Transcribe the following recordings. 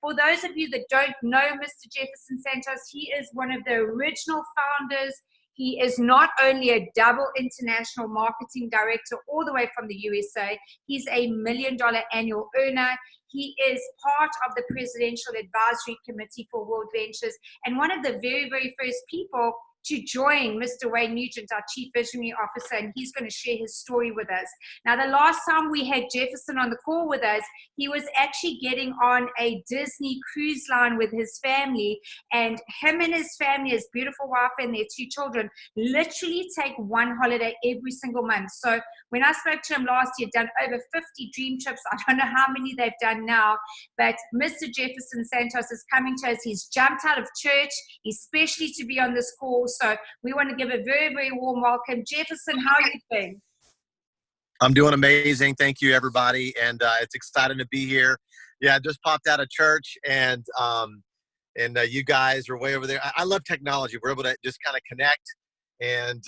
For those of you that don't know Mr. Jefferson Santos, he is one of the original founders. He is not only a double international marketing director all the way from the USA, he's a $1 million annual earner. He is part of the Presidential Advisory Committee for World Ventures and one of the very, very first people to join Mr. Wayne Nugent, our Chief Visionary Officer, and he's going to share his story with us. Now, the last time we had Jefferson on the call with us, he was actually getting on a Disney cruise line with his family, and him and his family, his beautiful wife and their 2 children, literally take one holiday every single month. So when I spoke to him last year, done over 50 dream trips. I don't know how many they've done now, but Mr. Jefferson Santos is coming to us. He's jumped out of church, especially to be on this call. So we want to give a very, very warm welcome. Jefferson, how are you doing? I'm doing amazing. Thank you, everybody. And it's exciting to be here. Yeah, I just popped out of church, and you guys are way over there. I love technology. We're able to just kind of connect and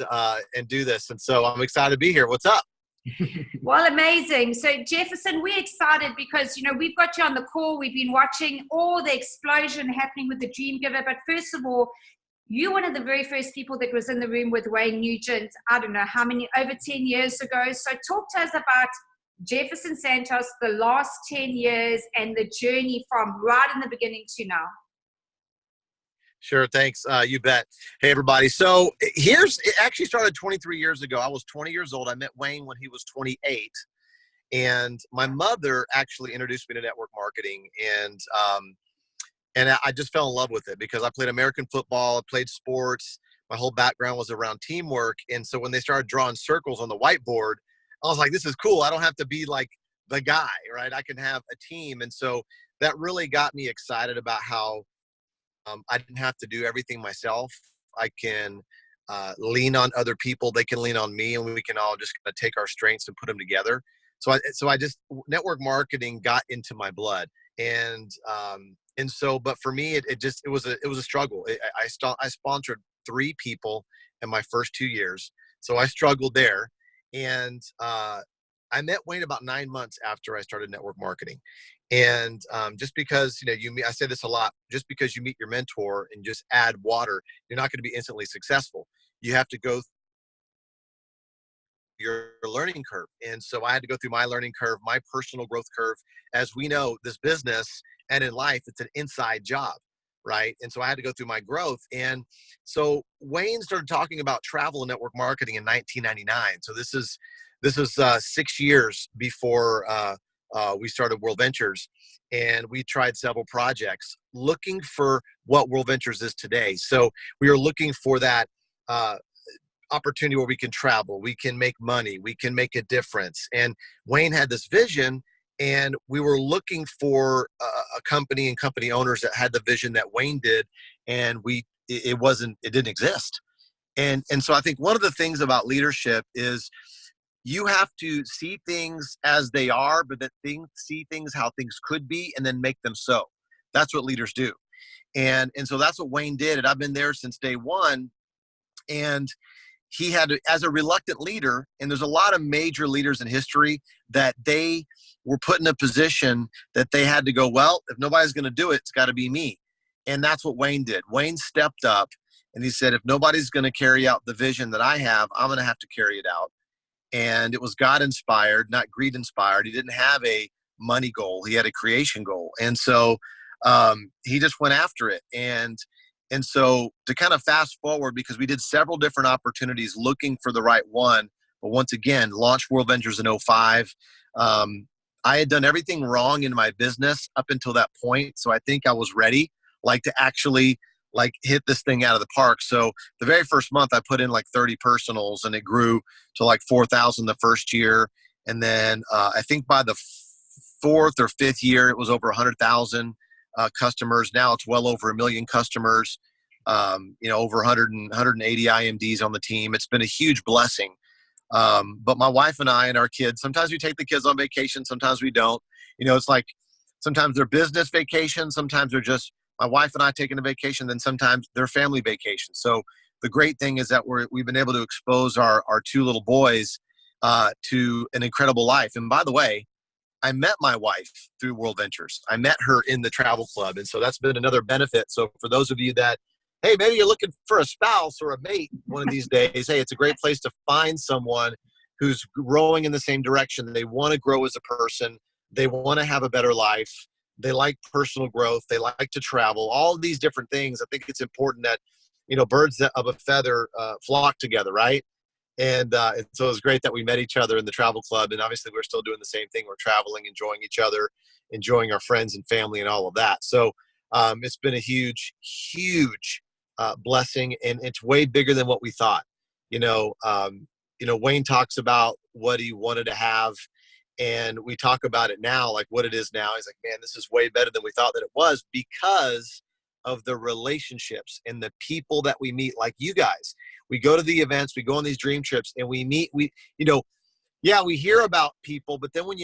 do this. And so I'm excited to be here. What's up? Well, amazing. So Jefferson, we're excited because, you know, we've got you on the call. We've been watching all the explosion happening with the Dream Giver. But first of all, you're one of the very first people that was in the room with Wayne Nugent, I don't know how many, over 10 years ago. So talk to us about Jefferson Santos, the last 10 years and the journey from right in the beginning to now. Sure. Thanks. You bet. Hey, everybody. So it actually started 23 years ago. I was 20 years old. I met Wayne when he was 28. And my mother actually introduced me to network marketing. And I just fell in love with it because I played American football, I played sports. My whole background was around teamwork. And so when they started drawing circles on the whiteboard, I was like, this is cool. I don't have to be like the guy, right? I can have a team. And so that really got me excited about how I didn't have to do everything myself. I can lean on other people. They can lean on me, and we can all just kind of take our strengths and put them together. So I just, network marketing got into my blood. And so, but for me, it was a struggle. I sponsored 3 people in my first 2 years. So I struggled there. And I met Wayne about 9 months after I started network marketing. And just because, I say this a lot, just because you meet your mentor and just add water, you're not going to be instantly successful. You have to go your learning curve. And so I had to go through my learning curve, my personal growth curve. As we know, this business and in life, it's an inside job, right? And so I had to go through my growth. And so Wayne started talking about travel and network marketing in 1999. So this is 6 years before we started World Ventures, and we tried several projects looking for what World Ventures is today. So we were looking for that opportunity where we can travel, we can make money, we can make a difference. And Wayne had this vision, and we were looking for a company and company owners that had the vision that Wayne did, and it didn't exist. And so I think one of the things about leadership is you have to see things as they are, but see things how things could be, and then make them so. That's what leaders do. And so that's what Wayne did. And I've been there since day one. And he had to, as a reluctant leader, and there's a lot of major leaders in history that they were put in a position that they had to go, well, if nobody's going to do it, it's got to be me. And that's what Wayne did. Wayne stepped up and he said, if nobody's going to carry out the vision that I have, I'm going to have to carry it out. And it was God inspired, not greed inspired. He didn't have a money goal. He had a creation goal. And so he just went after it. And so to kind of fast forward, because we did several different opportunities looking for the right one, but once again, launched World Ventures in 2005. I had done everything wrong in my business up until that point. So I think I was ready, to actually hit this thing out of the park. So the very first month I put in 30 personals, and it grew to 4,000 the first year. And then I think by the 4th or 5th year, it was over 100,000 customers. Now it's well over 1 million customers, over 180 IMDs on the team. It's been a huge blessing. But my wife and I and our kids, sometimes we take the kids on vacation, sometimes we don't. It's sometimes they're business vacations, sometimes they're just my wife and I taking a vacation, then sometimes they're family vacations. So the great thing is that we've been able to expose our 2 little boys to an incredible life. And by the way, I met my wife through World Ventures. I met her in the travel club. And so that's been another benefit. So for those of you that, hey, maybe you're looking for a spouse or a mate one of these days, hey, it's a great place to find someone who's growing in the same direction. They want to grow as a person. They want to have a better life. They like personal growth. They like to travel, all of these different things. I think it's important that, birds of a feather flock together, right? And so it was great that we met each other in the travel club. And obviously we're still doing the same thing. We're traveling, enjoying each other, enjoying our friends and family and all of that. So it's been a huge, huge blessing. And it's way bigger than what we thought. Wayne talks about what he wanted to have. And we talk about it now, like what it is now. He's like, man, this is way better than we thought that it was, because of the relationships and the people that we meet, like you guys. We go to the events, we go on these dream trips, and we meet, we hear about people, but then when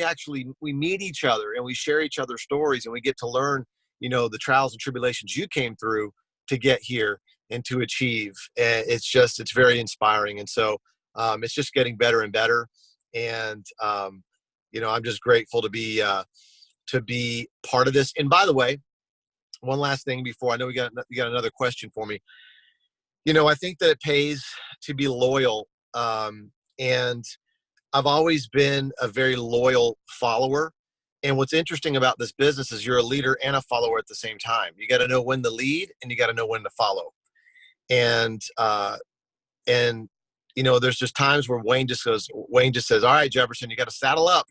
we meet each other and we share each other's stories, and we get to learn, the trials and tribulations you came through to get here and to achieve. It's very inspiring. And so it's just getting better and better. And, I'm just grateful to be part of this. And by the way, one last thing before, I know you got another question for me. I think that it pays to be loyal. And I've always been a very loyal follower. And what's interesting about this business is you're a leader and a follower at the same time. You got to know when to lead and you got to know when to follow. And there's just times where Wayne just says, all right, Jefferson, you got to saddle up.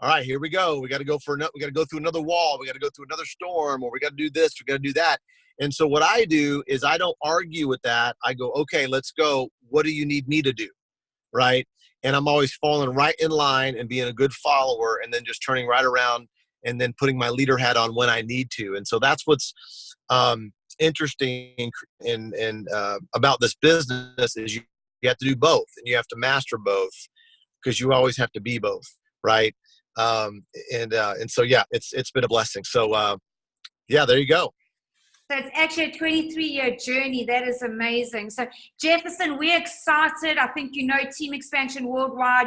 All right, here we go. We got to go through another wall. We got to go through another storm, or we got to do this. We got to do that. And so what I do is I don't argue with that. I go, okay, let's go. What do you need me to do? Right. And I'm always falling right in line and being a good follower, and then just turning right around and then putting my leader hat on when I need to. And so that's what's interesting and about this business is you have to do both, and you have to master both, because you always have to be both. Right. And so, yeah, it's been a blessing. So, there you go. So it's actually a 23-year journey. That is amazing. So Jefferson, we're excited. I think, Team Expansion Worldwide,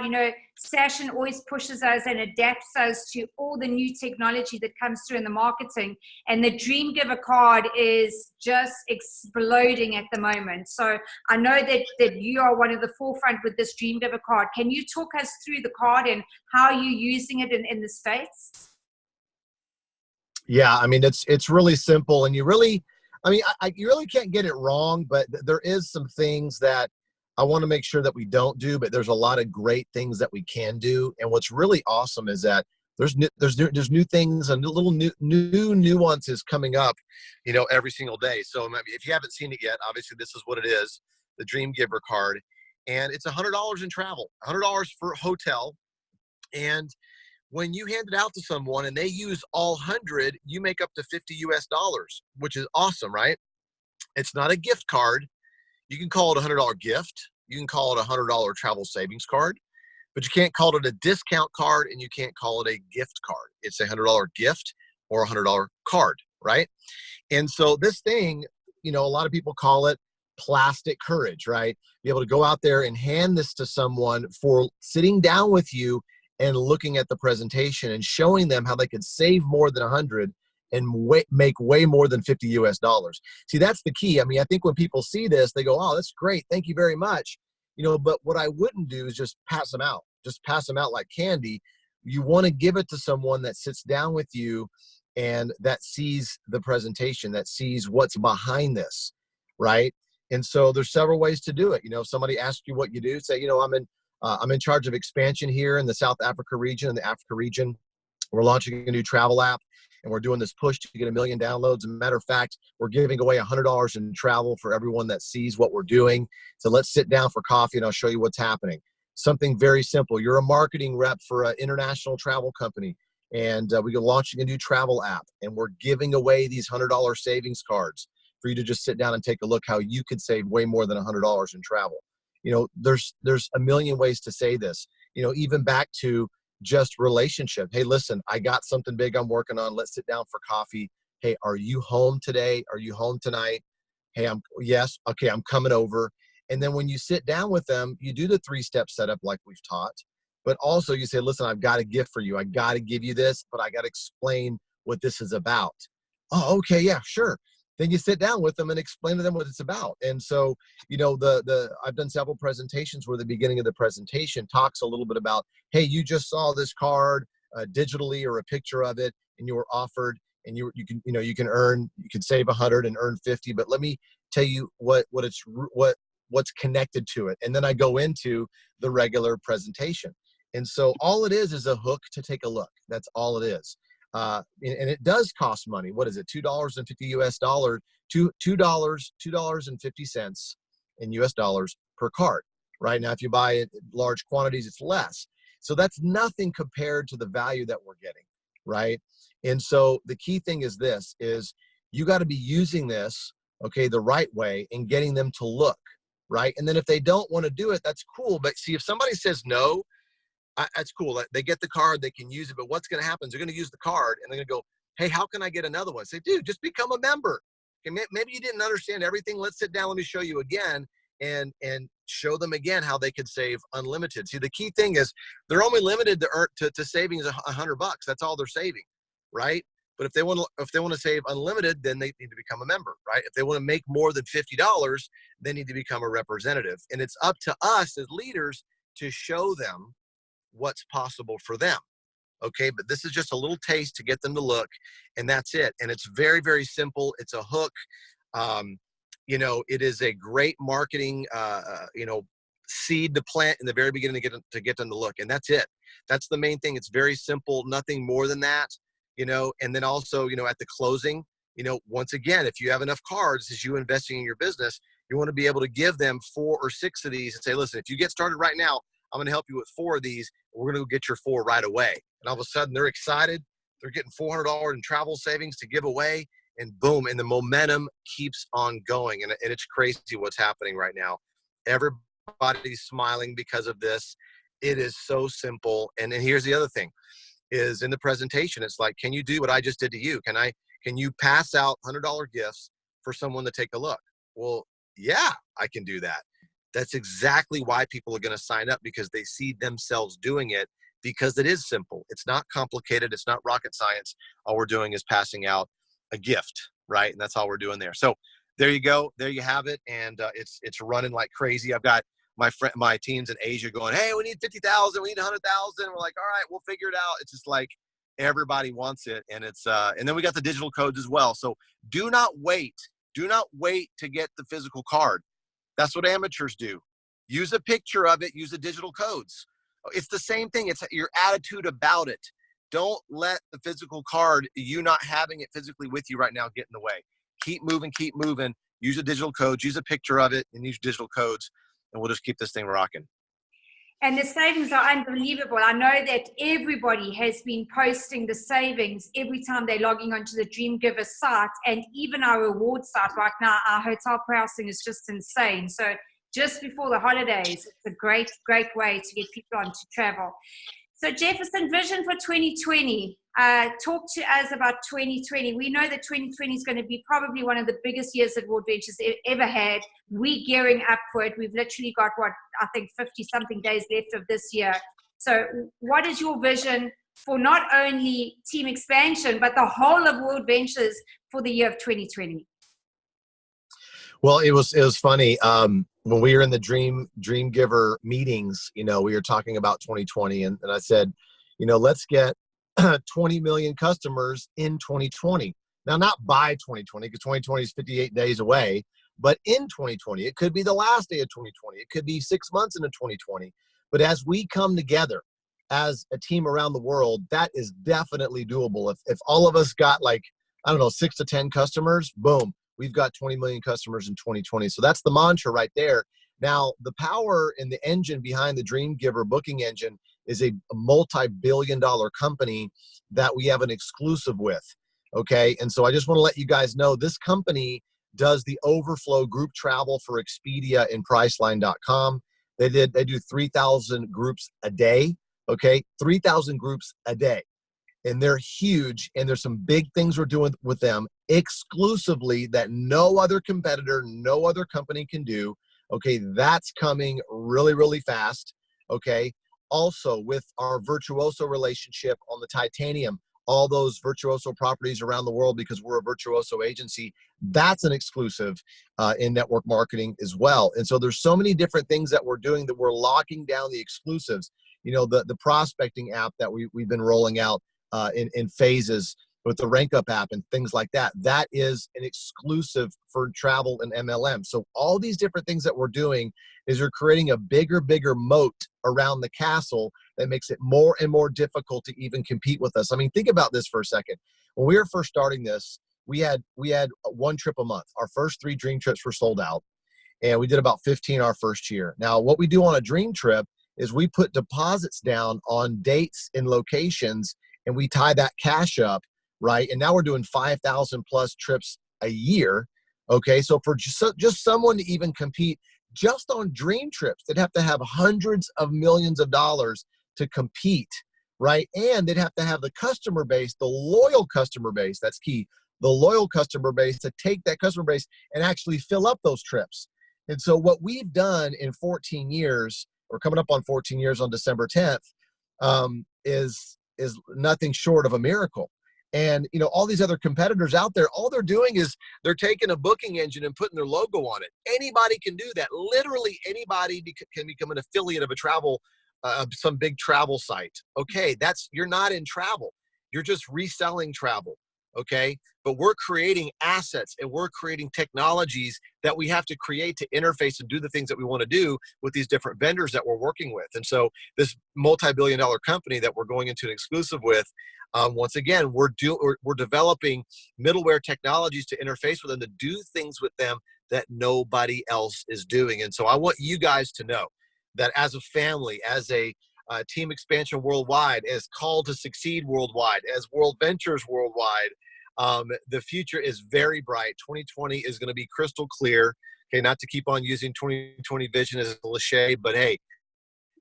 Sashin always pushes us and adapts us to all the new technology that comes through in the marketing. And the Dream Giver card is just exploding at the moment. So I know that you are one of the forefront with this Dream Giver card. Can you talk us through the card and how you're using it in the States? Yeah, I mean, it's really simple, and you really can't get it wrong, but there is some things that I want to make sure that we don't do, but there's a lot of great things that we can do. And what's really awesome is that there's new things and little new nuances coming up, every single day. So if you haven't seen it yet, obviously this is what it is, the Dream Giver card, and it's $100 in travel, $100 for hotel. And when you hand it out to someone and they use all 100, you make up to $50 US, which is awesome, right? It's not a gift card. You can call it a $100 gift. You can call it a $100 travel savings card, but you can't call it a discount card, and you can't call it a gift card. It's a $100 gift or a $100 card, right? And so this thing, a lot of people call it plastic courage, right? Be able to go out there and hand this to someone for sitting down with you and looking at the presentation and showing them how they could save more than 100 and make way more than $50 US. See, that's the key. I mean, I think when people see this, they go, oh, that's great. Thank you very much. But what I wouldn't do is just pass them out like candy. You want to give it to someone that sits down with you and that sees the presentation, that sees what's behind this, right? And so there's several ways to do it. If somebody asks you what you do, say, I'm in charge of expansion here in the South Africa region. In the Africa region, we're launching a new travel app, and we're doing this push to get 1 million downloads. As a matter of fact, we're giving away $100 in travel for everyone that sees what we're doing. So let's sit down for coffee and I'll show you what's happening. Something very simple. You're a marketing rep for an international travel company, and we're launching a new travel app, and we're giving away these $100 savings cards for you to just sit down and take a look how you could save way more than $100 in travel. There's a million ways to say this, even back to just relationship. Hey, listen, I got something big I'm working on. Let's sit down for coffee. Hey, are you home today? Are you home tonight? Hey, yes. Okay, I'm coming over. And then when you sit down with them, you do the 3-step setup like we've taught. but also you say, listen, I've got a gift for you. I got to give you this, but I got to explain what this is about. Oh, okay, yeah, sure. Then you sit down with them and explain to them what it's about. And so, I've done several presentations where the beginning of the presentation talks a little bit about, hey, you just saw this card digitally or a picture of it, and you were offered, and you can save 100 and earn 50. But let me tell you what's connected to it. And then I go into the regular presentation. And so all it is a hook to take a look. That's all it is. And it does cost money. What is it? $2.50 US dollar, $2.50 in US dollars per card. Right now, if you buy it in large quantities, it's less. So that's nothing compared to the value that we're getting, right? And so the key thing is this: is you got to be using this, okay, the right way and getting them to look, right? And then if they don't want to do it, that's cool. But see, if somebody says no, that's cool. They get the card, they can use it, but what's going to happen is they're going to use the card and they're going to go, hey, how can I get another one? Say, dude, just become a member. Okay, maybe you didn't understand everything. Let's sit down. Let me show you again, and show them again how they could save unlimited. See, the key thing is they're only limited to savings $100. That's all they're saving, right? But if they want to save unlimited, then they need to become a member, right? If they want to make more than $50, they need to become a representative. And it's up to us as leaders to show them what's possible for them. Okay, but this is just a little taste to get them to look, and that's it. And it's very, very simple. It's a hook. It is a great marketing, seed to plant in the very beginning to get them to look, and that's it. That's the main thing. It's very simple, nothing more than that. And then also, at the closing, once again, if you have enough cards as you investing in your business, you want to be able to give them 4 or 6 of these and say, listen, if you get started right now, I'm going to help you with 4 of these. We're going to go get your 4 right away. And all of a sudden they're excited. They're getting $400 in travel savings to give away, and boom. And the momentum keeps on going. And it's crazy what's happening right now. Everybody's smiling because of this. It is so simple. And then here's the other thing is in the presentation, it's like, can you do what I just did to you? Can you pass out $100 gifts for someone to take a look? Well, yeah, I can do that. That's exactly why people are going to sign up, because they see themselves doing it, because it is simple. It's not complicated. It's not rocket science. All we're doing is passing out a gift, right? And that's all we're doing there. So there you go. There you have it. And it's running like crazy. I've got my teams in Asia going, hey, we need 50,000. We need 100,000. We're like, all right, we'll figure it out. It's just like everybody wants it. And and then we got the digital codes as well. So do not wait. Do not wait to get the physical card. That's what amateurs do. Use a picture of it, use the digital codes. It's the same thing. It's your attitude about it. Don't let the physical card, you not having it physically with you right now, get in the way. Keep moving, keep moving. Use a digital code, use a picture of it, and use digital codes, and we'll just keep this thing rocking. And the savings are unbelievable. I know that everybody has been posting the savings every time they're logging onto the Dreamgiver site, and even our reward site right now, our hotel pricing is just insane. So just before the holidays, it's a great, great way to get people on to travel. So Jefferson, vision for 2020. Talk to us about 2020. We know that 2020 is going to be probably one of the biggest years that World Ventures ever had. We're gearing up for it. We've literally got, I think 50-something days left of this year. So what is your vision for not only team expansion, but the whole of World Ventures for the year of 2020? Well, it was funny. When we were in the Dreamgiver meetings, we were talking about 2020, and I said, let's get 20 million customers in 2020. Now, not by 2020, because 2020 is 58 days away, but in 2020. It could be the last day of 2020. It could be 6 months into 2020. But as we come together as a team around the world, that is definitely doable. If all of us got 6 to 10 customers, boom, we've got 20 million customers in 2020. So that's the mantra right there. Now, the power and the engine behind the Dreamgiver booking engine is a multi-billion-dollar company that we have an exclusive with, okay? And so I just want to let you guys know this company does the overflow group travel for Expedia and Priceline.com. They do 3,000 groups a day, okay? 3,000 groups a day. And they're huge, and there's some big things we're doing with them exclusively that no other competitor, no other company can do. Okay, that's coming really, really fast. Okay, also with our Virtuoso relationship on the titanium, all those Virtuoso properties around the world, because we're a Virtuoso agency, that's an exclusive in network marketing as well. And so there's so many different things that we're doing that we're locking down the exclusives. You know, the prospecting app that we've been rolling out in phases with the Rank Up app and things like that. That is an exclusive for travel and MLM. So all these different things that we're doing is we're creating a bigger moat around the castle that makes it more and more difficult to even compete with us. I mean, think about this for a second. When we were first starting this, we had one trip a month. Our first 3 dream trips were sold out, and we did about 15 our first year. Now, what we do on a dream trip is we put deposits down on dates and locations, and we tie that cash up, right? And now we're doing 5,000 plus trips a year. Okay, so for just someone to even compete just on dream trips, they'd have to have hundreds of millions of dollars to compete, right? And they'd have to have the customer base, the loyal customer base, that's key, the loyal customer base to take that customer base and actually fill up those trips. And so what we've done in 14 years, or coming up on 14 years on December 10th, is nothing short of a miracle. And, you know, all these other competitors out there, all they're doing is they're taking a booking engine and putting their logo on it. Anybody can do that. Literally anybody can become an affiliate of a travel, some big travel site. Okay, you're not in travel. You're just reselling travel. Okay, but we're creating assets and we're creating technologies that we have to create to interface and do the things that we want to do with these different vendors that we're working with. And so this multi-billion-dollar company that we're going into an exclusive with, once again, we're developing middleware technologies to interface with them, to do things with them that nobody else is doing. And so I want you guys to know that as a family, as a Team Expansion Worldwide, as Call to Succeed Worldwide, as World Ventures Worldwide, the future is very bright. 2020 is going to be crystal clear. Okay, not to keep on using 2020 vision as a cliche, but hey,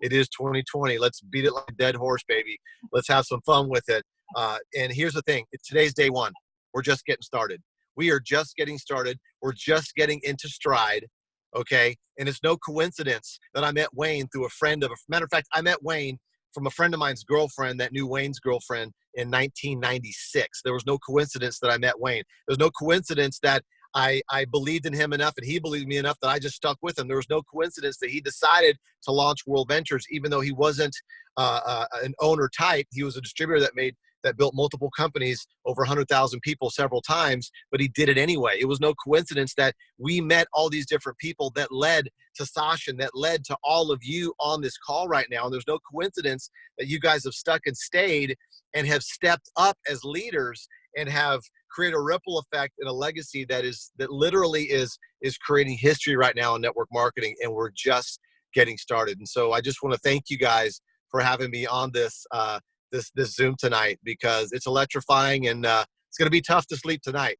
it is 2020. Let's beat it like a dead horse, baby. Let's have some fun with it. And here's the thing. Today's day one. We're just getting started. We are just getting started. We're just getting into stride. Okay. And it's no coincidence that I met Wayne through matter of fact, I met Wayne from a friend of mine's girlfriend that knew Wayne's girlfriend in 1996. There was no coincidence that I met Wayne. There's no coincidence that I believed in him enough and he believed in me enough that I just stuck with him. There was no coincidence that he decided to launch World Ventures, even though he wasn't an owner type. He was a distributor that built multiple companies, over 100,000 people several times, but he did it anyway. It was no coincidence that we met all these different people that led to Sasha and that led to all of you on this call right now. And there's no coincidence that you guys have stuck and stayed and have stepped up as leaders and have created a ripple effect and a legacy that literally is creating history right now in network marketing. And we're just getting started. And so I just want to thank you guys for having me on this Zoom tonight, because it's electrifying and it's going to be tough to sleep tonight.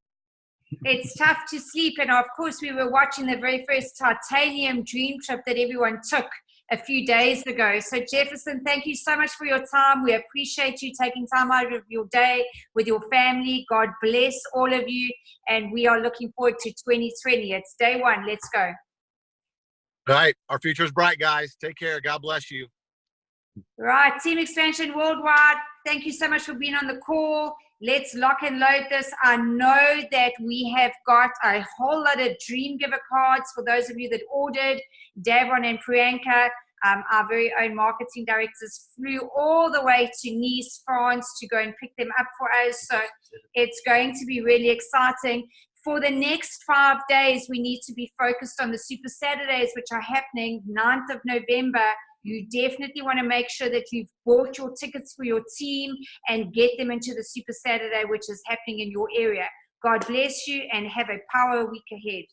It's tough to sleep. And of course, we were watching the very first titanium dream trip that everyone took a few days ago. So Jefferson, thank you so much for your time. We appreciate you taking time out of your day with your family. God bless all of you. And we are looking forward to 2020. It's day one. Let's go. All right. Our future is bright, guys. Take care. God bless you. Right. Team Expansion Worldwide, thank you so much for being on the call. Let's lock and load this. I know that we have got a whole lot of Dream Giver cards for those of you that ordered. Davon and Priyanka, our very own marketing directors, flew all the way to Nice, France to go and pick them up for us. So it's going to be really exciting. For the next 5 days, we need to be focused on the Super Saturdays, which are happening 9th of November. You definitely want to make sure that you've bought your tickets for your team and get them into the Super Saturday, which is happening in your area. God bless you and have a power week ahead.